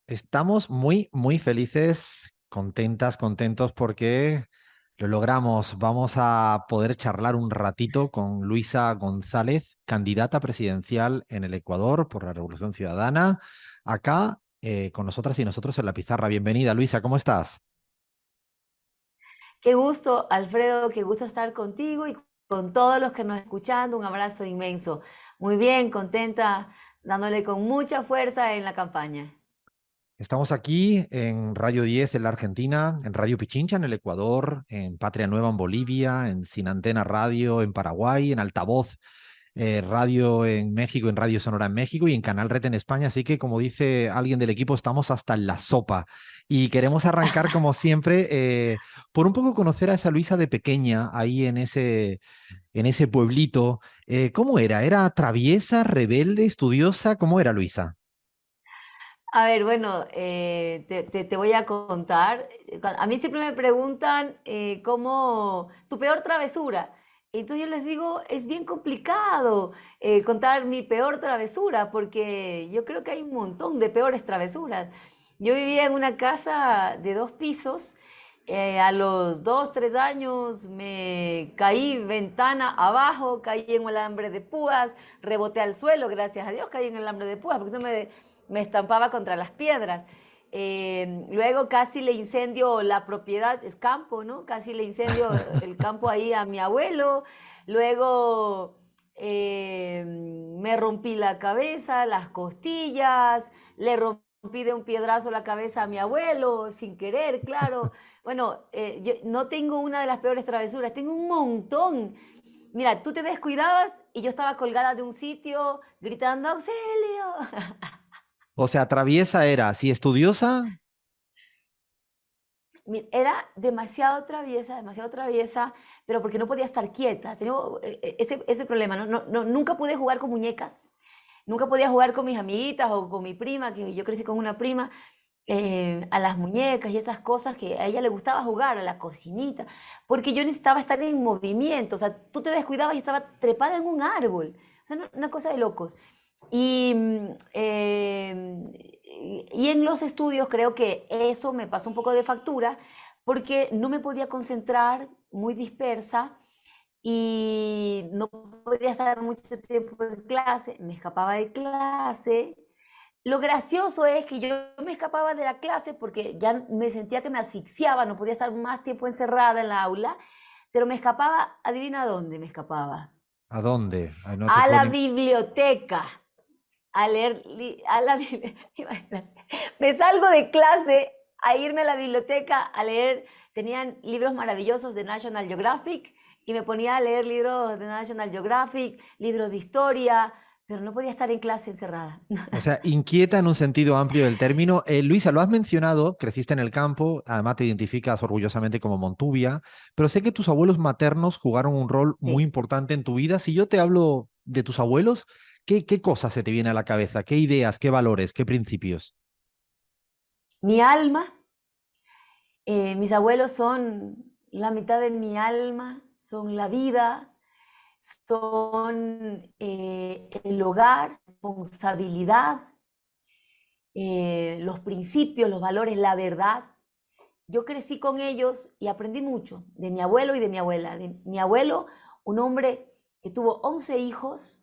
Estamos muy felices, contentas, contentos porque lo logramos. Vamos a poder charlar un ratito con Luisa González, candidata presidencial en el Ecuador por la Revolución Ciudadana, acá con nosotras y nosotros en la pizarra. Bienvenida, Luisa, ¿cómo estás? Qué gusto, Alfredo, qué gusto estar contigo y con todos los que nos escuchando. Un abrazo inmenso. Muy bien, contenta, dándole con mucha fuerza en la campaña. Estamos aquí en Radio 10 en la Argentina, en Radio Pichincha en el Ecuador, en Patria Nueva en Bolivia, en Sin Antena Radio en Paraguay, en Altavoz Radio en México, en Radio Sonora en México y en Canal Red en España. Así que, como dice alguien del equipo, estamos hasta en la sopa. Y queremos arrancar, como siempre, por un poco conocer a esa Luisa de pequeña, ahí en ese pueblito. ¿Cómo era? ¿Era traviesa, rebelde, estudiosa? ¿Cómo era Luisa? A ver, bueno, te voy a contar. A mí siempre me preguntan cómo tu peor travesura. Entonces yo les digo, es bien complicado contar mi peor travesura, porque yo creo que hay un montón de peores travesuras. Yo vivía en una casa de 2 pisos. A los 2, 3 años me caí ventana abajo, caí en un alambre de púas, reboté al suelo, gracias a Dios caí en el alambre de púas, porque no me estampaba contra las piedras. Luego casi le incendio la propiedad, es campo, ¿no? Casi le incendio el campo ahí a mi abuelo. Luego me rompí la cabeza, las costillas, le rompí de un piedrazo la cabeza a mi abuelo, sin querer, claro. Bueno, yo no tengo una de las peores travesuras, tengo un montón. Mira, tú te descuidabas y yo estaba colgada de un sitio gritando auxilio. O sea, traviesa era, sí, estudiosa. Era demasiado traviesa, pero porque no podía estar quieta. Tenía ese problema, ¿no? Nunca pude jugar con muñecas, nunca podía jugar con mis amiguitas o con mi prima, que yo crecí con una prima, a las muñecas y esas cosas que a ella le gustaba jugar, a la cocinita, porque yo necesitaba estar en movimiento. O sea, tú te descuidabas y estaba trepada en un árbol. O sea, una cosa de locos. Y, y en los estudios creo que eso me pasó un poco de factura porque no me podía concentrar, muy dispersa y no podía estar mucho tiempo en clase, me escapaba de clase. Lo gracioso es que yo me escapaba de la clase porque ya me sentía que me asfixiaba, no podía estar más tiempo encerrada en la aula, pero me escapaba, adivina dónde me escapaba, ¿A dónde? Ay, no te a puedo la ni... biblioteca a leer, me salgo de clase a irme a la biblioteca a leer, tenían libros maravillosos de National Geographic y me ponía a leer libros de National Geographic, libros de historia, pero no podía estar en clase encerrada. O sea, inquieta en un sentido amplio del término. Luisa, lo has mencionado, creciste en el campo, además te identificas orgullosamente como Montubia, pero sé que tus abuelos maternos jugaron un rol muy Sí. importante en tu vida. Si yo te hablo de tus abuelos, ¿qué cosas se te viene a la cabeza? ¿Qué ideas, qué valores, qué principios? Mi alma, mis abuelos son la mitad de mi alma, son la vida, son el hogar, responsabilidad, los principios, los valores, la verdad. Yo crecí con ellos y aprendí mucho de mi abuelo y de mi abuela. De mi abuelo, un hombre que tuvo 11 hijos,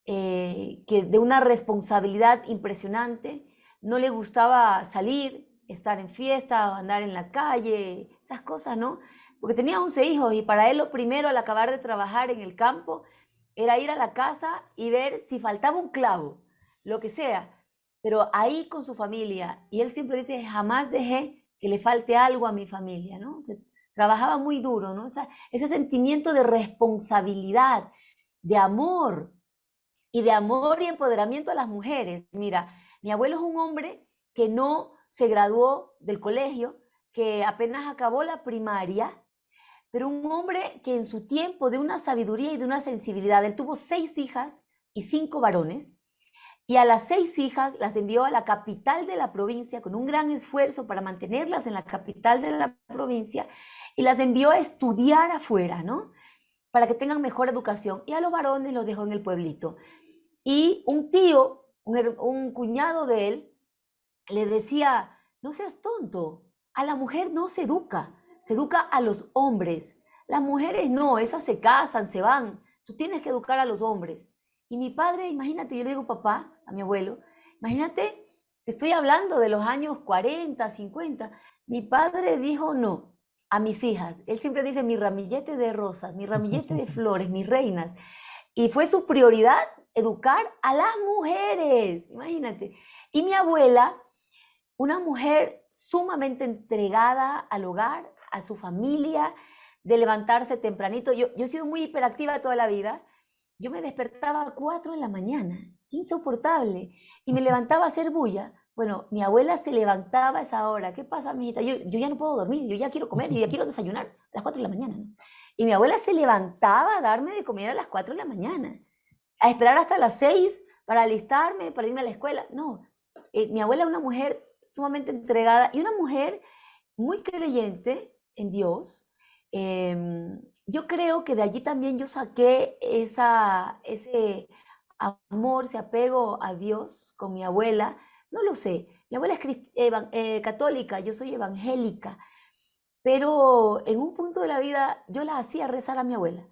que de una responsabilidad impresionante, no le gustaba salir, estar en fiesta, andar en la calle, esas cosas, ¿no? Porque tenía 11 hijos y para él lo primero al acabar de trabajar en el campo era ir a la casa y ver si faltaba un clavo, lo que sea, pero ahí con su familia. Y él siempre dice, jamás dejé que le falte algo a mi familia, ¿no? Trabajaba muy duro, ¿no? Ese sentimiento de responsabilidad, de amor y empoderamiento a las mujeres. Mira, mi abuelo es un hombre que no se graduó del colegio, que apenas acabó la primaria, pero un hombre que en su tiempo de una sabiduría y de una sensibilidad, él tuvo 6 hijas y 5 varones, y a las 6 hijas las envió a la capital de la provincia con un gran esfuerzo para mantenerlas en la capital de la provincia y las envió a estudiar afuera, ¿no? Para que tengan mejor educación. Y a los varones los dejó en el pueblito. Y un tío, un cuñado de él, le decía, no seas tonto, a la mujer no se educa a los hombres. Las mujeres no, esas se casan, se van. Tú tienes que educar a los hombres. Y mi padre, imagínate, yo le digo papá, a mi abuelo, imagínate, te estoy hablando de los años 40, 50. Mi padre dijo no a mis hijas. Él siempre dice mi ramillete de rosas, mi ramillete de flores, mis reinas. Y fue su prioridad educar a las mujeres, imagínate. Y mi abuela, una mujer sumamente entregada al hogar, a su familia, de levantarse tempranito. Yo he sido muy hiperactiva toda la vida. Yo me despertaba a 4 de la mañana, insoportable, y me levantaba a hacer bulla. Bueno, mi abuela se levantaba a esa hora. ¿Qué pasa, mijita? Yo ya no puedo dormir, yo ya quiero comer, yo ya quiero desayunar a las 4 de la mañana, ¿no? Y mi abuela se levantaba a darme de comer a las 4 de la mañana, a esperar hasta las 6 para alistarme, para irme a la escuela. No, mi abuela es una mujer sumamente entregada y una mujer muy creyente en Dios. Yo creo que de allí también yo saqué ese amor, ese apego a Dios con mi abuela. No lo sé, mi abuela es católica, yo soy evangélica, pero en un punto de la vida yo la hacía rezar a mi abuela.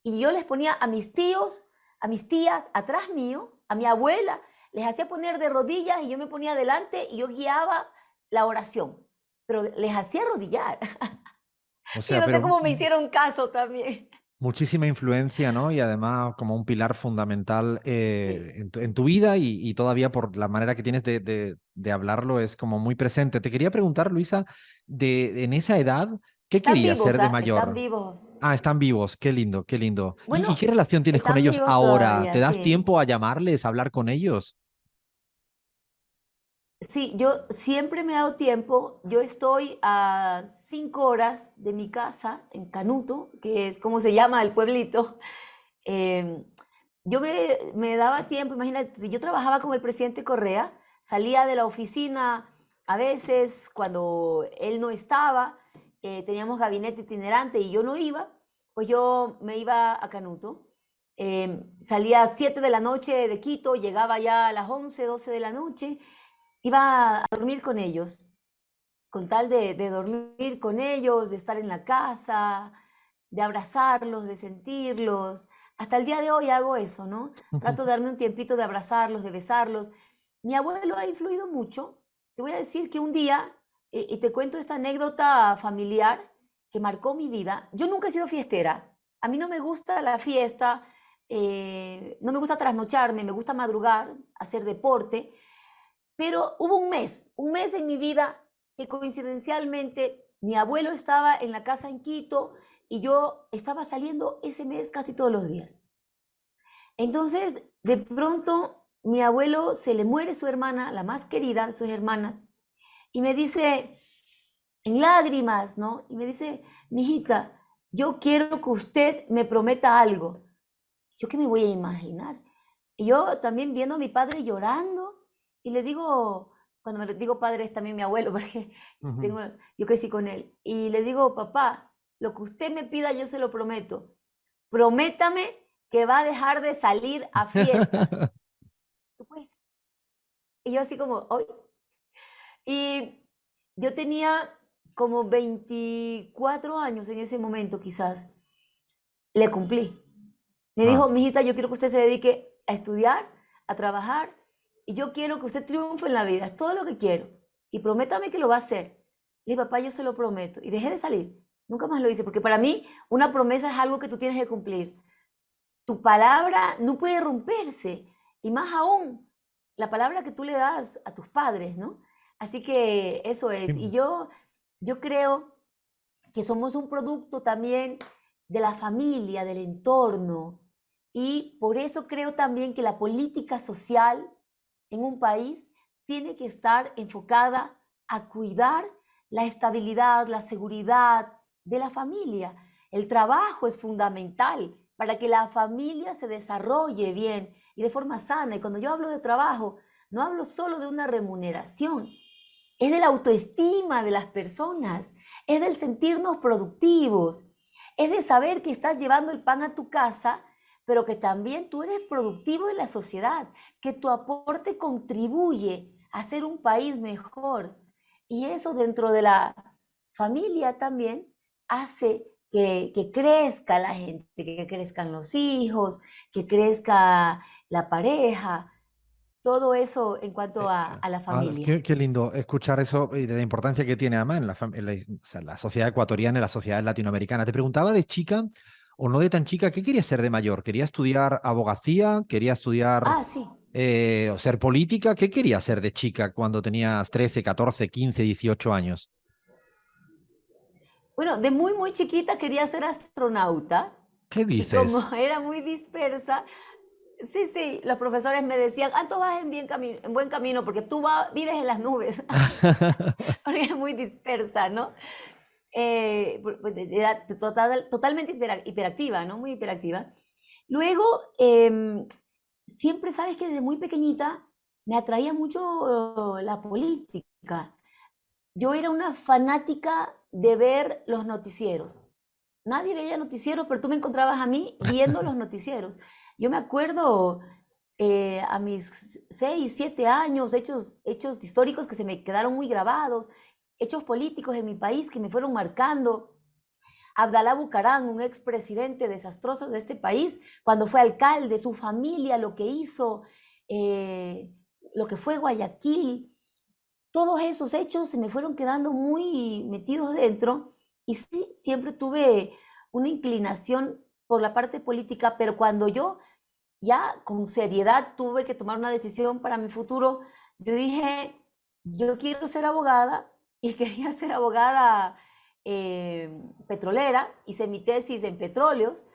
Y yo les ponía a mis tíos, a mis tías atrás mío, a mi abuela, les hacía poner de rodillas y yo me ponía adelante y yo guiaba la oración, pero les hacía arrodillar. O Y sea, no sé pero cómo me hicieron caso también. muchísima influencia, ¿no? Y además como un pilar fundamental Sí. en tu vida y todavía por la manera que tienes de hablarlo es como muy presente. Te quería preguntar, Luisa, en esa edad, ¿qué Están querías vivos, ser de ¿ah? Están mayor? vivos. Ah, están vivos, qué lindo, qué lindo. ¿Y Bueno, qué relación tienes con están ellos vivos ahora? ¿Te todavía, das sí. tiempo a llamarles, a hablar con ellos? Sí, yo siempre me he dado tiempo. Yo estoy a 5 horas de mi casa en Canuto, que es como se llama el pueblito. Em, yo me daba tiempo, imagínate, yo trabajaba con el presidente Correa, salía de la oficina a veces cuando él no estaba, teníamos gabinete itinerante y yo no iba, pues yo me iba a Canuto. Salía a 7 de la noche de Quito, llegaba ya a las 11, 12 de la noche, iba a dormir con ellos, con tal de dormir con ellos, de estar en la casa, de abrazarlos, de sentirlos. Hasta el día de hoy hago eso, ¿no? Trato de darme un tiempito de abrazarlos, de besarlos. Mi abuelo ha influido mucho. Te voy a decir que un día, y te cuento esta anécdota familiar que marcó mi vida. Yo nunca he sido fiestera. A mí no me gusta la fiesta, no me gusta trasnocharme, me gusta madrugar, hacer deporte. Pero hubo un mes en mi vida que coincidencialmente mi abuelo estaba en la casa en Quito y yo estaba saliendo ese mes casi todos los días. Entonces, de pronto, mi abuelo se le muere su hermana, la más querida de sus hermanas, y me dice, en lágrimas, ¿no? Y me dice, mijita, yo quiero que usted me prometa algo. ¿Yo qué me voy a imaginar? Y yo también viendo a mi padre llorando y le digo, cuando me digo padre es también mi abuelo, porque Ujú. tengo, yo crecí con él, y le digo, papá, lo que usted me pida yo se lo prometo. Prométame que va a dejar de salir a fiestas. ¿Tú puedes? Y yo así como, hoy. Y yo tenía como 24 años en ese momento quizás. Le cumplí. Me Ah, dijo, mijita, yo quiero que usted se dedique a estudiar, a trabajar, y yo quiero que usted triunfe en la vida, es todo lo que quiero. Y prométame que lo va a hacer. Le dije, papá, yo se lo prometo. Y dejé de salir. Nunca más lo hice, porque para mí una promesa es algo que tú tienes que cumplir. Tu palabra no puede romperse, y más aún la palabra que tú le das a tus padres, ¿no? Así que eso es. Y sí. yo creo que somos un producto también de la familia, del entorno, y por eso creo también que la política social en un país tiene que estar enfocada a cuidar la estabilidad, la seguridad de la familia. El trabajo es fundamental para que la familia se desarrolle bien y de forma sana. Y cuando yo hablo de trabajo, no hablo solo de una remuneración, es de la autoestima de las personas, es del sentirnos productivos, es de saber que estás llevando el pan a tu casa, pero que también tú eres productivo en la sociedad, que tu aporte contribuye hacer un país mejor. Y eso dentro de la familia también hace que crezca la gente, que crezcan los hijos, que crezca la pareja, todo eso en cuanto a la familia. Qué lindo escuchar eso y de la importancia que tiene además o sea, la sociedad ecuatoriana y la sociedad latinoamericana. Te preguntaba de chica o no de tan chica, ¿qué querías ser de mayor? ¿Quería estudiar abogacía? ¿Quería estudiar Ah, sí. o ser política? ¿Qué querías ser de chica cuando tenías 13, 14, 15, 18 años? Bueno, de muy, muy chiquita quería ser astronauta ¿Qué y como dices? era muy dispersa, sí, sí, los profesores me decían, ah, tú vas en buen camino porque vives en las nubes, porque es muy dispersa, ¿no? Era totalmente hiperactiva, ¿no? Muy hiperactiva. Luego, siempre sabes que desde muy pequeñita me atraía mucho la política. Yo era una fanática de ver los noticieros. Nadie veía noticieros, pero tú me encontrabas a mí viendo los noticieros. Yo me acuerdo a mis 6, 7 años, hechos históricos que se me quedaron muy grabados, hechos políticos en mi país que me fueron marcando. Abdalá Bucarán, un expresidente desastroso de este país, cuando fue alcalde, su familia, lo que hizo, eh, lo que fue Guayaquil, todos esos hechos se me fueron quedando muy metidos dentro y sí, siempre tuve una inclinación por la parte política, pero cuando yo ya con seriedad tuve que tomar una decisión para mi futuro, yo dije, yo quiero ser abogada y quería ser abogada petrolera, hice mi tesis en petróleos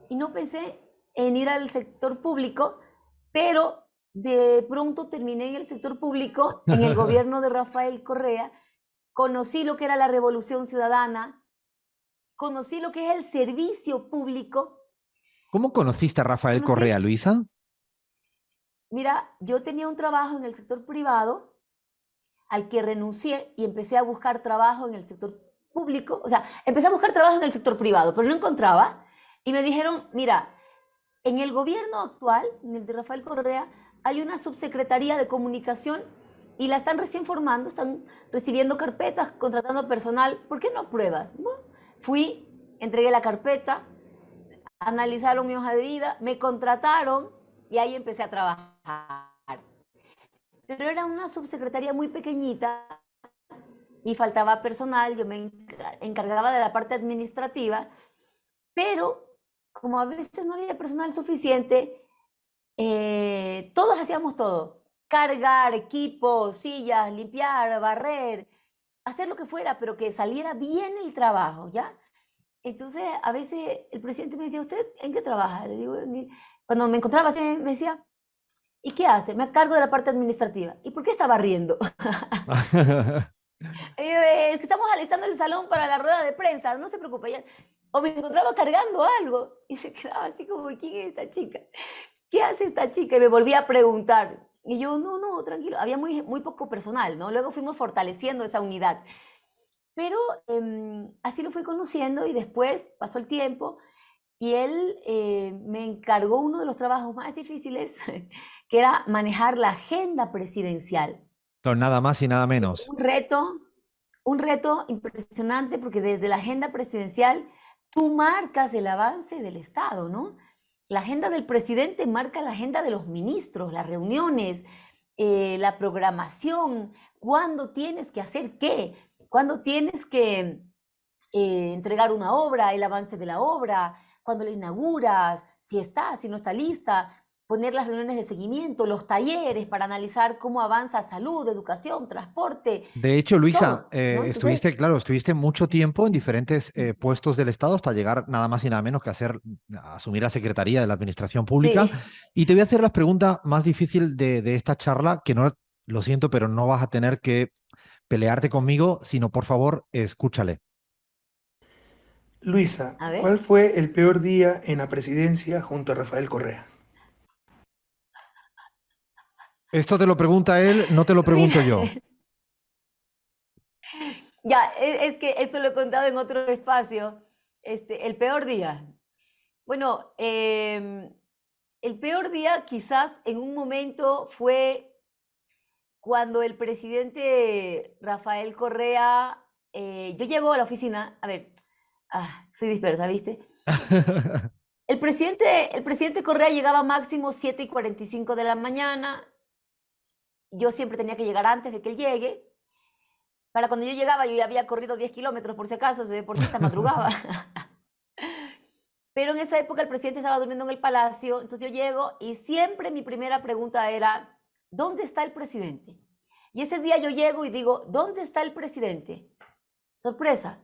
y no pensé en ir al sector público, pero de pronto terminé en el sector público, en el gobierno de Rafael Correa, conocí lo que era la revolución ciudadana, conocí lo que es el servicio público, ¿Cómo conociste a Rafael conocí, Correa, Luisa? mira, yo tenía un trabajo en el sector privado al que renuncié y empecé a buscar trabajo en el sector público, o sea, empecé a buscar trabajo en el sector privado, pero no encontraba y me dijeron, mira, en el gobierno actual, en el de Rafael Correa, hay una subsecretaría de comunicación y la están recién formando, están recibiendo carpetas, contratando personal. ¿Por qué no pruebas? Bueno, fui, entregué la carpeta, analizaron mi hoja de vida, me contrataron y ahí empecé a trabajar. Pero era una subsecretaría muy pequeñita y faltaba personal, yo me encargaba de la parte administrativa, pero como a veces no había personal suficiente, todos hacíamos todo. Cargar equipos, sillas, limpiar, barrer, hacer lo que fuera, pero que saliera bien el trabajo, ¿ya? Entonces, a veces el presidente me decía, ¿usted en qué trabaja? Le digo, cuando me encontraba así, me decía, ¿y qué hace? Me cargo de la parte administrativa. ¿Y por qué está barriendo? Es que estamos alistando el salón para la rueda de prensa, no se preocupe. Ya. O me encontraba cargando algo y se quedaba así como, ¿quién es esta chica? ¿Qué hace esta chica? Y me volví a preguntar. Y yo, no, no, tranquilo, había muy, muy poco personal, ¿no? Luego fuimos fortaleciendo esa unidad. Pero así lo fui conociendo y después pasó el tiempo y él me encargó uno de los trabajos más difíciles, que era manejar la agenda presidencial. No, nada más y nada menos. Un reto, un reto impresionante porque desde la agenda presidencial tú marcas el avance del Estado, ¿no? La agenda del presidente marca la agenda de los ministros, las reuniones, la programación, cuándo tienes que hacer qué, cuándo tienes que entregar una obra, el avance de la obra, cuándo la inauguras, si está, si no está lista, poner las reuniones de seguimiento, los talleres para analizar cómo avanza salud, educación, transporte, De hecho, Luisa, todo, ¿no? Entonces, estuviste mucho tiempo en diferentes puestos del Estado hasta llegar nada más y nada menos que a asumir la Secretaría de la Administración Pública. sí. Y te voy a hacer la pregunta más difícil de esta charla, que no, lo siento, pero no vas a tener que pelearte conmigo, sino por favor, escúchale. Luisa, A ver. ¿cuál fue el peor día en la presidencia junto a Rafael Correa? Esto te lo pregunta él, no te lo Mira, pregunto yo. ya, es que esto lo he contado en otro espacio. El peor día. Bueno, el peor día quizás en un momento fue cuando el presidente Rafael Correa, yo llego a la oficina, a ver, soy dispersa, ¿viste? El presidente Correa llegaba máximo 7:45 de la mañana. Yo siempre tenía que llegar antes de que él llegue. Para cuando yo llegaba, yo ya había corrido 10 kilómetros, por si acaso, soy deportista, madrugaba. Pero en esa época el presidente estaba durmiendo en el palacio, entonces yo llego y siempre mi primera pregunta era, ¿dónde está el presidente? Y ese día yo llego y digo, ¿dónde está el presidente? Sorpresa.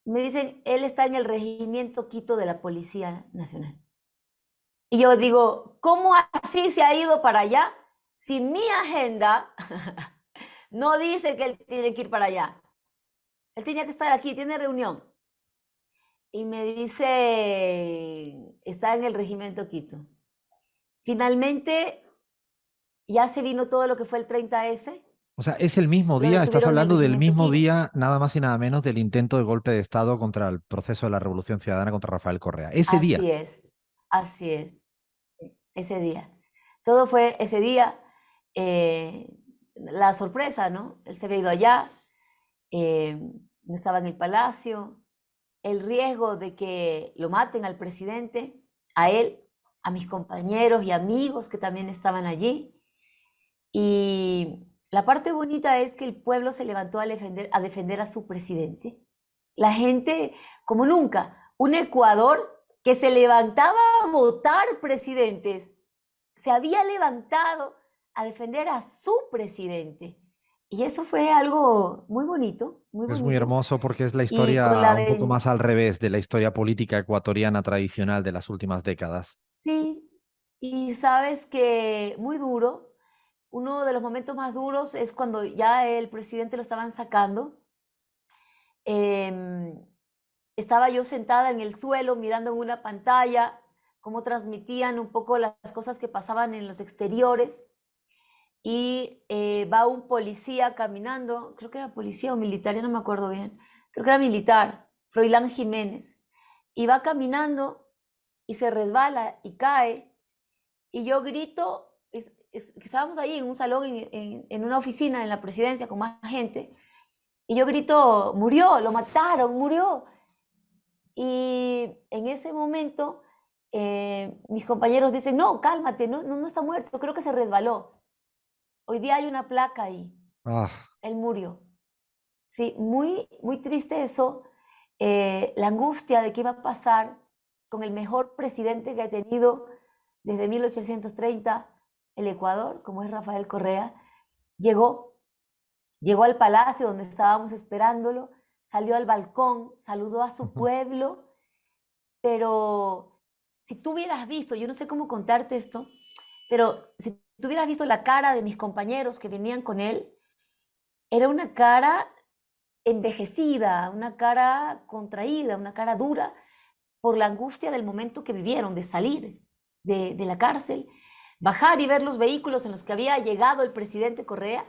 Me dicen, él está en el Regimiento Quito de la Policía Nacional. Y yo digo, ¿cómo así se ha ido para allá? Si mi agenda no dice que él tiene que ir para allá. Él tenía que estar aquí, tiene reunión. Y me dice, está en el Regimiento Quito. Finalmente, ya se vino todo lo que fue el 30S. O sea, es el mismo Lo día, estás detuvieron en el hablando del Regimiento mismo Quito. día, nada más y nada menos, del intento de golpe de Estado contra el proceso de la Revolución Ciudadana contra Rafael Correa. Ese día. Así es, ese día. Todo fue ese día. La sorpresa, ¿no? Él se había ido allá, no estaba en el palacio, el riesgo de que lo maten al presidente, a él, a mis compañeros y amigos que también estaban allí. Y la parte bonita es que el pueblo se levantó a defender a su presidente. La gente, como nunca, un Ecuador que se levantaba a votar presidentes, se había levantado a defender a su presidente. Y eso fue algo muy bonito, muy Es muy bonito. hermoso porque es la Y historia un poco más al revés de la historia política ecuatoriana tradicional de las últimas décadas. Sí, y sabes que muy duro. Uno de los momentos más duros es cuando ya el presidente lo estaban sacando. Estaba yo sentada en el suelo mirando en una pantalla cómo transmitían un poco las cosas que pasaban en los exteriores. Y va un policía caminando, creo que era policía o militar, ya no me acuerdo bien, creo que era militar, Froilán Jiménez, y va caminando y se resbala y cae, y yo grito, estábamos ahí en un salón, en una oficina en la presidencia con más gente, y yo grito, murió, lo mataron, murió. Y en ese momento mis compañeros dicen, no, cálmate, no está muerto, creo que se resbaló. Hoy día hay una placa ahí. Ah, Él murió. Sí, muy, muy triste eso. La angustia de qué iba a pasar con el mejor presidente que ha tenido desde 1830 el Ecuador, como es Rafael Correa. Llegó al palacio donde estábamos esperándolo, salió al balcón, saludó a su pueblo, pero si tú hubieras visto, yo no sé cómo contarte esto, pero si tú hubieras visto la cara de mis compañeros que venían con él, era una cara envejecida, una cara contraída, una cara dura por la angustia del momento que vivieron, de salir de la cárcel, bajar y ver los vehículos en los que había llegado el presidente Correa,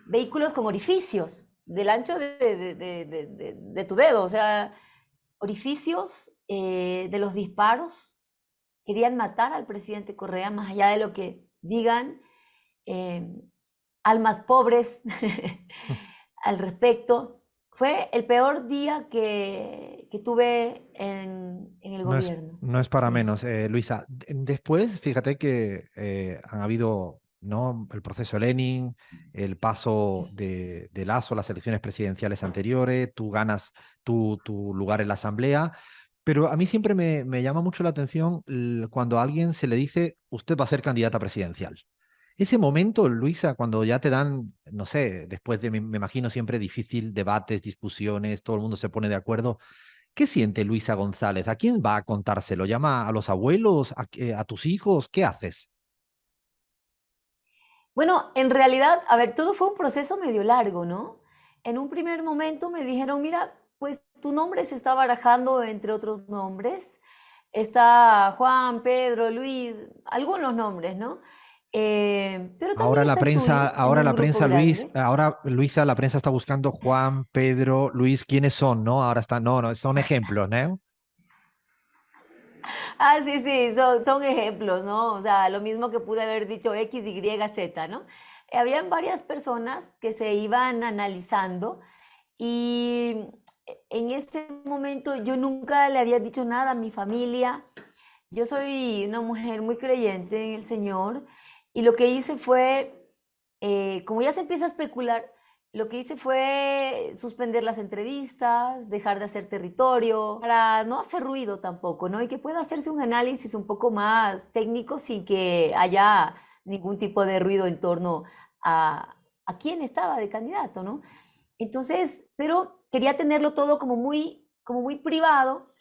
vehículos con orificios del ancho de tu dedo, o sea, orificios de los disparos. Querían matar al presidente Correa, más allá de lo que digan almas pobres al respecto. Fue el peor día que tuve en el gobierno. No es para Sí. menos, Luisa. Después, fíjate que han habido, ¿no?, el proceso Lenin, el paso de Lasso, las elecciones presidenciales anteriores, tú ganas tu lugar en la asamblea. Pero a mí siempre me llama mucho la atención cuando a alguien se le dice, usted va a ser candidata presidencial. Ese momento, Luisa, cuando ya te dan, no sé, después de, me imagino siempre difícil, debates, discusiones, todo el mundo se pone de acuerdo. ¿Qué siente Luisa González? ¿A quién va a contárselo? ¿Llama a los abuelos? ¿A tus hijos? ¿Qué haces? Bueno, en realidad, a ver, todo fue un proceso medio largo, ¿no? En un primer momento me dijeron, mira, pues tu nombre se está barajando entre otros nombres. Está Juan, Pedro, Luis, algunos nombres, ¿no? Pero también está el tuyo en un grupo grande. Ahora Luisa, la prensa está buscando Juan, Pedro, Luis, ¿quiénes son? ¿No? Ahora están, no, son ejemplos, ¿no? Sí, son ejemplos, ¿no? O sea, lo mismo que pude haber dicho X, Y, Z, ¿no? habían varias personas que se iban analizando y en este momento yo nunca le había dicho nada a mi familia. Yo soy una mujer muy creyente en el Señor y lo que hice fue, como ya se empieza a especular, lo que hice fue suspender las entrevistas, dejar de hacer territorio, para no hacer ruido tampoco, ¿no? Y que pueda hacerse un análisis un poco más técnico sin que haya ningún tipo de ruido en torno a quién estaba de candidato, ¿no? Entonces, pero quería tenerlo todo como muy privado.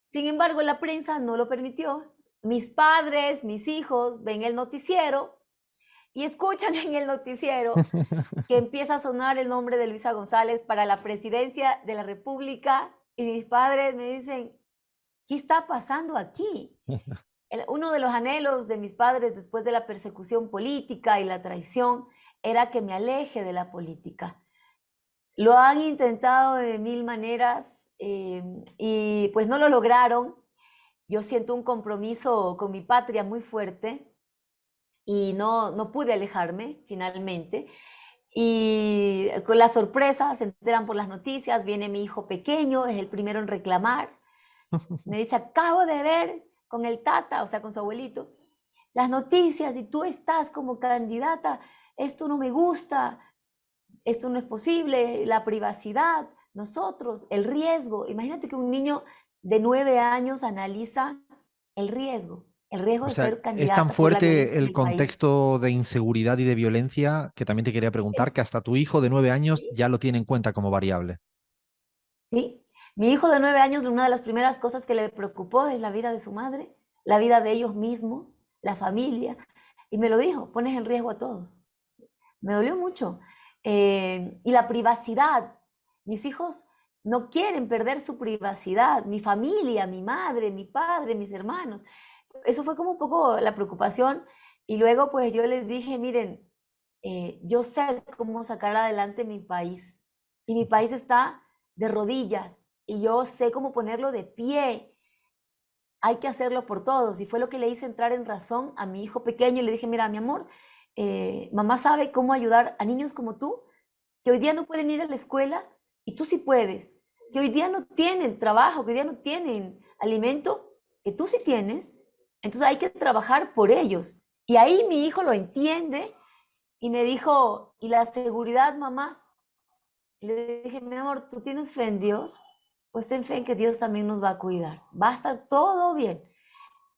Sin embargo, la prensa no lo permitió. Mis padres, mis hijos ven el noticiero y escuchan en el noticiero que empieza a sonar el nombre de Luisa González para la presidencia de la República y mis padres me dicen, ¿qué está pasando aquí? Uno de los anhelos de mis padres después de la persecución política y la traición era que me aleje de la política. Lo han intentado de mil maneras y pues no lo lograron. Yo siento un compromiso con mi patria muy fuerte y no pude alejarme finalmente. Y con la sorpresa, se enteran por las noticias, viene mi hijo pequeño, es el primero en reclamar. Me dice, acabo de ver con el tata, o sea, con su abuelito, las noticias y tú estás como candidata, esto no me gusta, esto no es posible, la privacidad, nosotros, el riesgo. Imagínate que un niño de 9 años analiza el riesgo O de sea, ser es tan candidata por la violencia fuerte en el el país. contexto de inseguridad y de violencia que también te quería preguntar Es, que hasta tu hijo de 9 años ¿sí? ya lo tiene en cuenta como variable. ¿Sí? Mi hijo de 9 años, una de las primeras cosas que le preocupó es la vida de su madre, la vida de ellos mismos, la familia, y me lo dijo, pones en riesgo a todos. Me dolió mucho. Y la privacidad. Mis hijos no quieren perder su privacidad. Mi familia, mi madre, mi padre, mis hermanos. Eso fue como un poco la preocupación. Y luego pues yo les dije, miren, yo sé cómo sacar adelante mi país. Y mi país está de rodillas. Y yo sé cómo ponerlo de pie. Hay que hacerlo por todos. Y fue lo que le hice entrar en razón a mi hijo pequeño. Y le dije, mira, mi amor, mamá sabe cómo ayudar a niños como tú, que hoy día no pueden ir a la escuela y tú sí puedes, que hoy día no tienen trabajo, que hoy día no tienen alimento, que tú sí tienes. Entonces hay que trabajar por ellos. Y ahí mi hijo lo entiende y me dijo, ¿y la seguridad, mamá? Y le dije, mi amor, ¿tú tienes fe en Dios? Pues ten fe en que Dios también nos va a cuidar. Va a estar todo bien.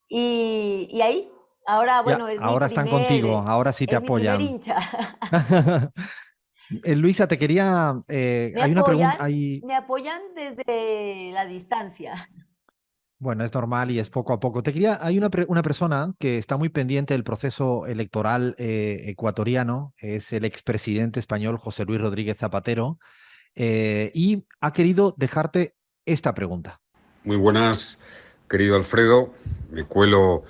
Y ahí, ahora, Ya, bueno, ahora están contigo, ahora sí te es mi primer apoyan. hincha. Luisa, te quería, Me hay una pregunta, apoyan, me apoyan desde la distancia. bueno, es normal y es poco a poco. Te quería, hay una persona que está muy pendiente del proceso electoral ecuatoriano, es el expresidente español José Luis Rodríguez Zapatero, y ha querido dejarte esta pregunta. Muy buenas, querido Alfredo. Me cuelo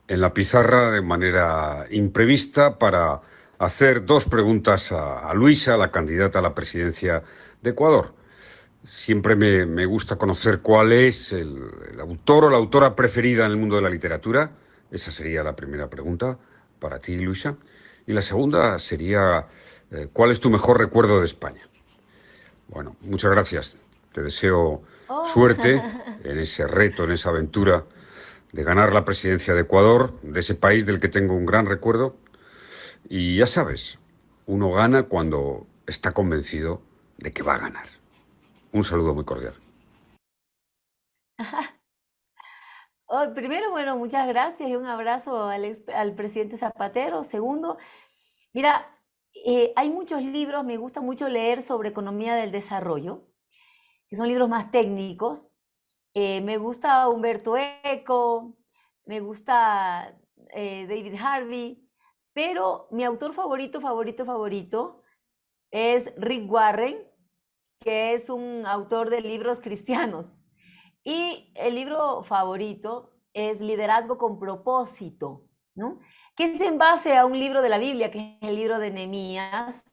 en la pizarra de manera imprevista para hacer dos preguntas a Luisa, la candidata a la presidencia de Ecuador. Siempre me gusta conocer cuál es el autor o la autora preferida en el mundo de la literatura. Esa sería la primera pregunta para ti, Luisa. Y la segunda sería, ¿cuál es tu mejor recuerdo de España? Bueno, muchas gracias. Te deseo Oh, suerte en ese reto, en esa aventura de ganar la presidencia de Ecuador, de ese país del que tengo un gran recuerdo. Y ya sabes, uno gana cuando está convencido de que va a ganar. Un saludo muy cordial. oh, primero, bueno, muchas gracias y un abrazo al presidente Zapatero. Segundo, mira, hay muchos libros, me gusta mucho leer sobre economía del desarrollo, que son libros más técnicos. Me gusta Humberto Eco, me gusta David Harvey, pero mi autor favorito es Rick Warren, que es un autor de libros cristianos. Y el libro favorito es Liderazgo con propósito, ¿no? Que es en base a un libro de la Biblia, que es el libro de Nehemías,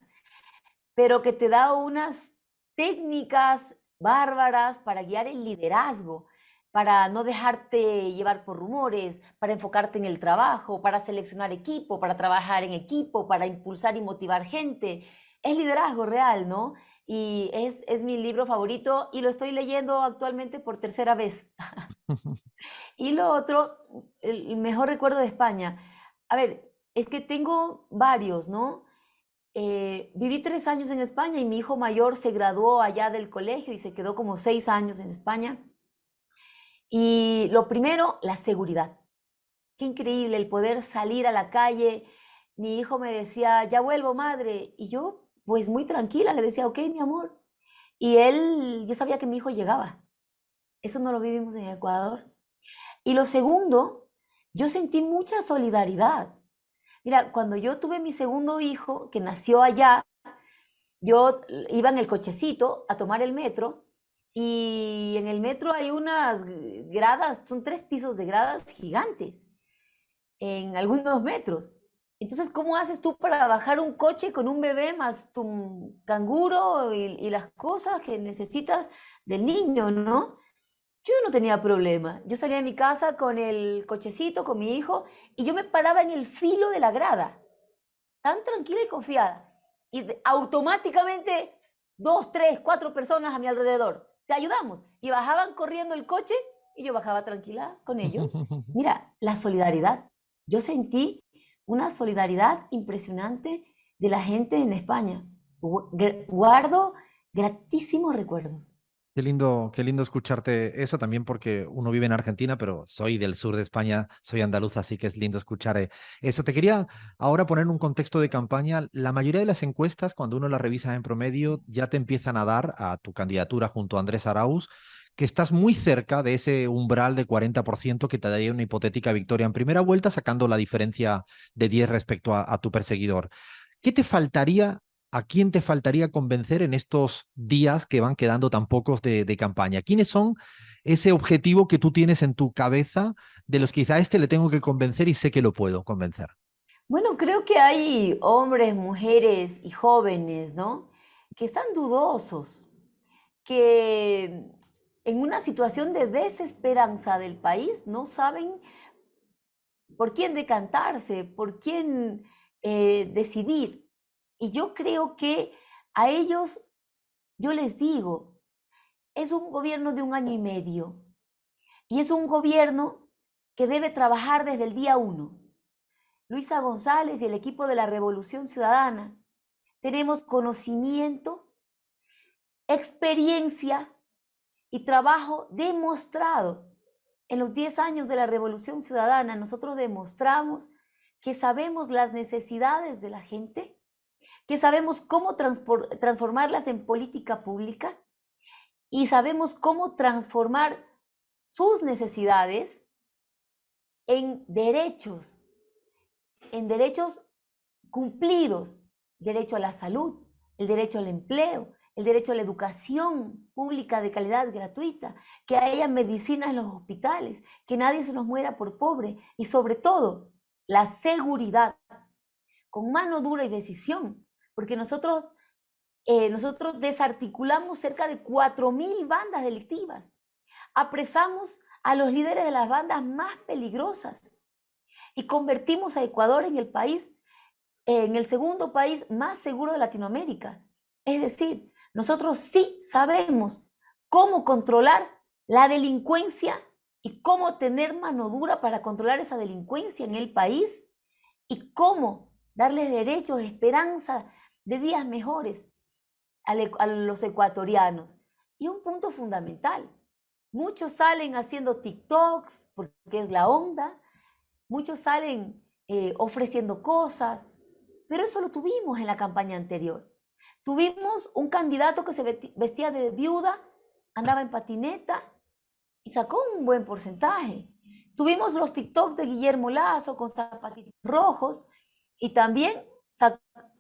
pero que te da unas técnicas bárbaras para guiar el liderazgo. para no dejarte llevar por rumores, para enfocarte en el trabajo, para seleccionar equipo, para trabajar en equipo, para impulsar y motivar gente. Es liderazgo real, ¿no? Y es mi libro favorito y lo estoy leyendo actualmente por tercera vez. Y lo otro, el mejor recuerdo de España. A ver, es que tengo varios, ¿no? Viví 3 años en España y mi hijo mayor se graduó allá del colegio y se quedó como 6 años en España. Y lo primero, la seguridad. Qué increíble el poder salir a la calle. Mi hijo me decía, ya vuelvo, madre. Y yo, pues muy tranquila, le decía, ok, mi amor. Y él, yo sabía que mi hijo llegaba. Eso no lo vivimos en Ecuador. Y lo segundo, yo sentí mucha solidaridad. Mira, cuando yo tuve mi segundo hijo, que nació allá, yo iba en el cochecito a tomar el metro y en el metro hay unas gradas, son 3 pisos de gradas gigantes en algunos metros. Entonces, ¿cómo haces tú para bajar un coche con un bebé más tu canguro y las cosas que necesitas del niño, ¿no? Yo no tenía problema. Yo salía de mi casa con el cochecito, con mi hijo, y yo me paraba en el filo de la grada, tan tranquila y confiada. Y automáticamente 2, 3, 4 personas a mi alrededor. Te ayudamos. Y bajaban corriendo el coche y yo bajaba tranquila con ellos. Mira, la solidaridad. Yo sentí una solidaridad impresionante de la gente en España. Guardo gratísimos recuerdos. Qué lindo escucharte eso también porque uno vive en Argentina, pero soy del sur de España, soy andaluz, así que es lindo escuchar eso. Te quería ahora poner en un contexto de campaña. La mayoría de las encuestas, cuando uno las revisa en promedio, ya te empiezan a dar a tu candidatura junto a Andrés Arauz, que estás muy cerca de ese umbral de 40% que te daría una hipotética victoria en primera vuelta, sacando la diferencia de 10 respecto a tu perseguidor. ¿Qué te faltaría? ¿A quién te faltaría convencer en estos días que van quedando tan pocos de campaña? ¿Quiénes son ese objetivo que tú tienes en tu cabeza de los que quizá a este le tengo que convencer y sé que lo puedo convencer? Bueno, creo que hay hombres, mujeres y jóvenes, ¿no? Que están dudosos, que en una situación de desesperanza del país no saben por quién decantarse, por quién decidir. Y yo creo que a ellos, yo les digo, es un gobierno de 1 año y medio y es un gobierno que debe trabajar desde el día 1. Luisa González y el equipo de la Revolución Ciudadana tenemos conocimiento, experiencia y trabajo demostrado. En los 10 años de la Revolución Ciudadana, nosotros demostramos que sabemos las necesidades de la gente, que sabemos cómo transformarlas en política pública y sabemos cómo transformar sus necesidades en derechos cumplidos: derecho a la salud, el derecho al empleo, el derecho a la educación pública de calidad gratuita, que haya medicina en los hospitales, que nadie se nos muera por pobre y sobre todo la seguridad, con mano dura y decisión, porque nosotros desarticulamos cerca de 4.000 bandas delictivas, apresamos a los líderes de las bandas más peligrosas y convertimos a Ecuador en el segundo país más seguro de Latinoamérica. Es decir, nosotros sí sabemos cómo controlar la delincuencia y cómo tener mano dura para controlar esa delincuencia en el país y cómo darles derechos, esperanza de días mejores a los ecuatorianos. Y un punto fundamental, muchos salen haciendo TikToks porque es la onda, muchos salen ofreciendo cosas, pero eso lo tuvimos en la campaña anterior. Tuvimos un candidato que se vestía de viuda, andaba en patineta y sacó un buen porcentaje. Tuvimos los TikToks de Guillermo Lazo con zapatitos rojos y también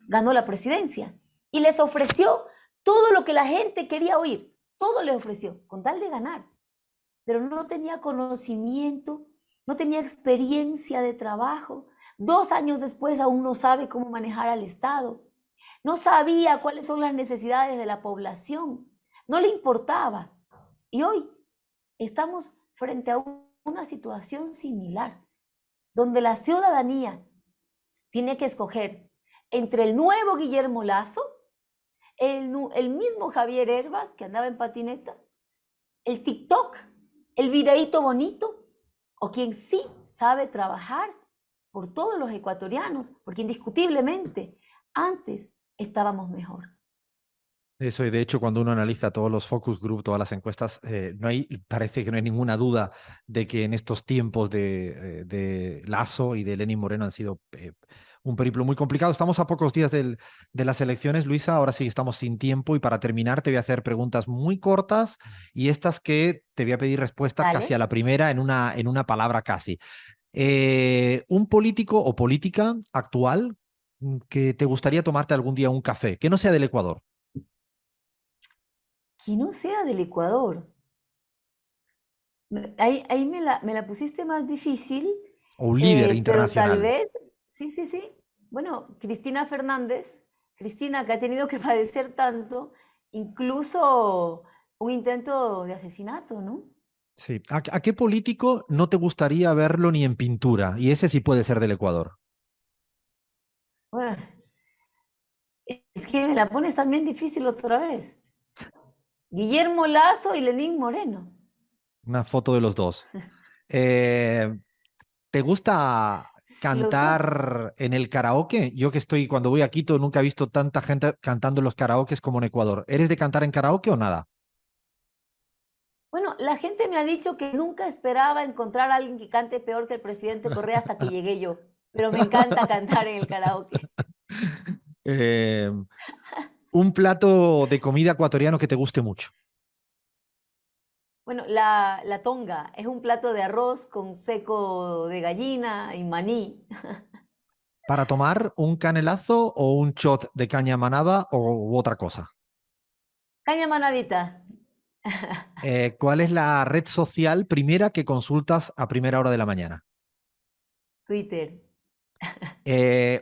ganó la presidencia. Y les ofreció todo lo que la gente quería oír, todo le ofreció, con tal de ganar. Pero no tenía conocimiento, no tenía experiencia de trabajo. 2 años después aún no sabe cómo manejar al Estado. No sabía cuáles son las necesidades de la población. No le importaba. Y hoy estamos frente a una situación similar, donde la ciudadanía tiene que escoger entre el nuevo Guillermo Lasso, el mismo Javier Herbas que andaba en patineta, el TikTok, el videíto bonito, o quien sí sabe trabajar por todos los ecuatorianos, porque indiscutiblemente antes estábamos mejor. Eso, y de hecho, cuando uno analiza todos los focus group, todas las encuestas, parece que no hay ninguna duda de que en estos tiempos de Lasso y de Lenín Moreno han sido un periplo muy complicado. Estamos a pocos días de las elecciones, Luisa. Ahora sí estamos sin tiempo y para terminar te voy a hacer preguntas muy cortas y estas que te voy a pedir respuesta casi a ¿Vale? la primera en una palabra casi. Un político o política actual que te gustaría tomarte algún día un café, que no sea del Ecuador. Que no sea del Ecuador. Ahí me la pusiste más difícil, O un líder pero tal internacional. vez, sí, sí, sí. Bueno, Cristina Fernández, Cristina que ha tenido que padecer tanto, incluso un intento de asesinato, ¿no? Sí. ¿A qué político no te gustaría verlo ni en pintura? Y ese sí puede ser del Ecuador. Bueno, es que me la pones también difícil otra vez. Guillermo Lasso y Lenín Moreno. Una foto de los dos. Eh, ¿Te gusta Los dos. cantar en el karaoke? Yo que estoy, cuando voy a Quito, nunca he visto tanta gente cantando en los karaokes como en Ecuador. ¿Eres de cantar en karaoke o nada? Bueno, la gente me ha dicho que nunca esperaba encontrar a alguien que cante peor que el presidente Correa hasta que llegué yo, pero me encanta cantar en el karaoke. Eh, un plato de comida ecuatoriano que te guste mucho. Bueno, la tonga es un plato de arroz con seco de gallina y maní. ¿Para tomar un canelazo o un shot de caña manaba u otra cosa? Caña manavita, ¿Cuál es la red social primera que consultas a primera hora de la mañana? Twitter,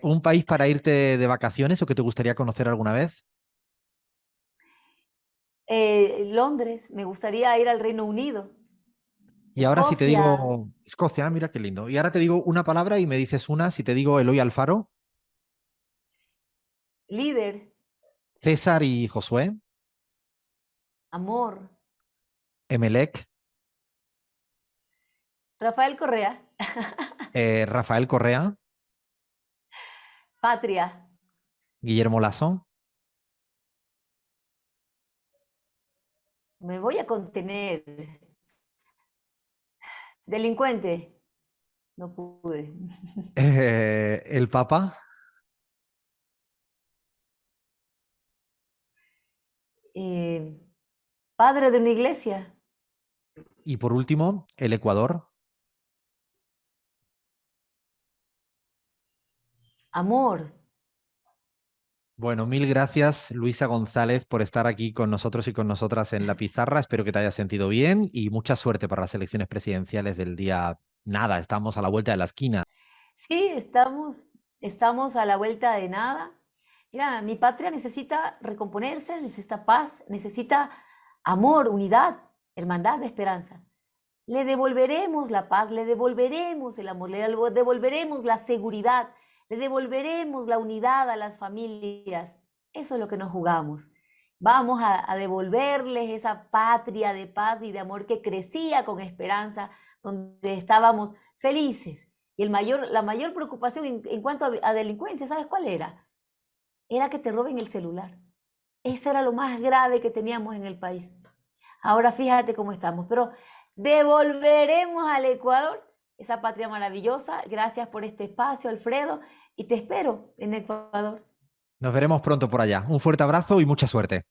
¿Un país para irte de vacaciones o que te gustaría conocer alguna vez? Londres, me gustaría ir al Reino Unido, Y ahora si te Escocia, digo Escocia, mira qué lindo. Y ahora te digo una palabra y me dices una. Si te digo Eloy Alfaro, líder, César y Josué, amor, Emelec, Rafael Correa, Rafael Correa, patria, Guillermo Lasso, me voy a contener, delincuente, no pude. el Papa Eh, padre de una iglesia, y por último el Ecuador. amor. Bueno, mil gracias, Luisa González, por estar aquí con nosotros y con nosotras en la pizarra. Espero que te hayas sentido bien y mucha suerte para las elecciones presidenciales del día. Nada, estamos a la vuelta de la esquina. Sí, estamos a la vuelta de nada. Mira, mi patria necesita recomponerse, necesita paz, necesita amor, unidad, hermandad, esperanza. Le devolveremos la paz, le devolveremos el amor, le devolveremos la seguridad, le devolveremos la unidad a las familias. Eso es lo que nos jugamos. Vamos a devolverles esa patria de paz y de amor que crecía con esperanza, donde estábamos felices. Y la mayor preocupación en cuanto a delincuencia, ¿sabes cuál era? Era que te roben el celular. Eso era lo más grave que teníamos en el país. Ahora fíjate cómo estamos, pero devolveremos al Ecuador esa patria maravillosa. Gracias por este espacio, Alfredo, y te espero en Ecuador. Nos veremos pronto por allá. Un fuerte abrazo y mucha suerte.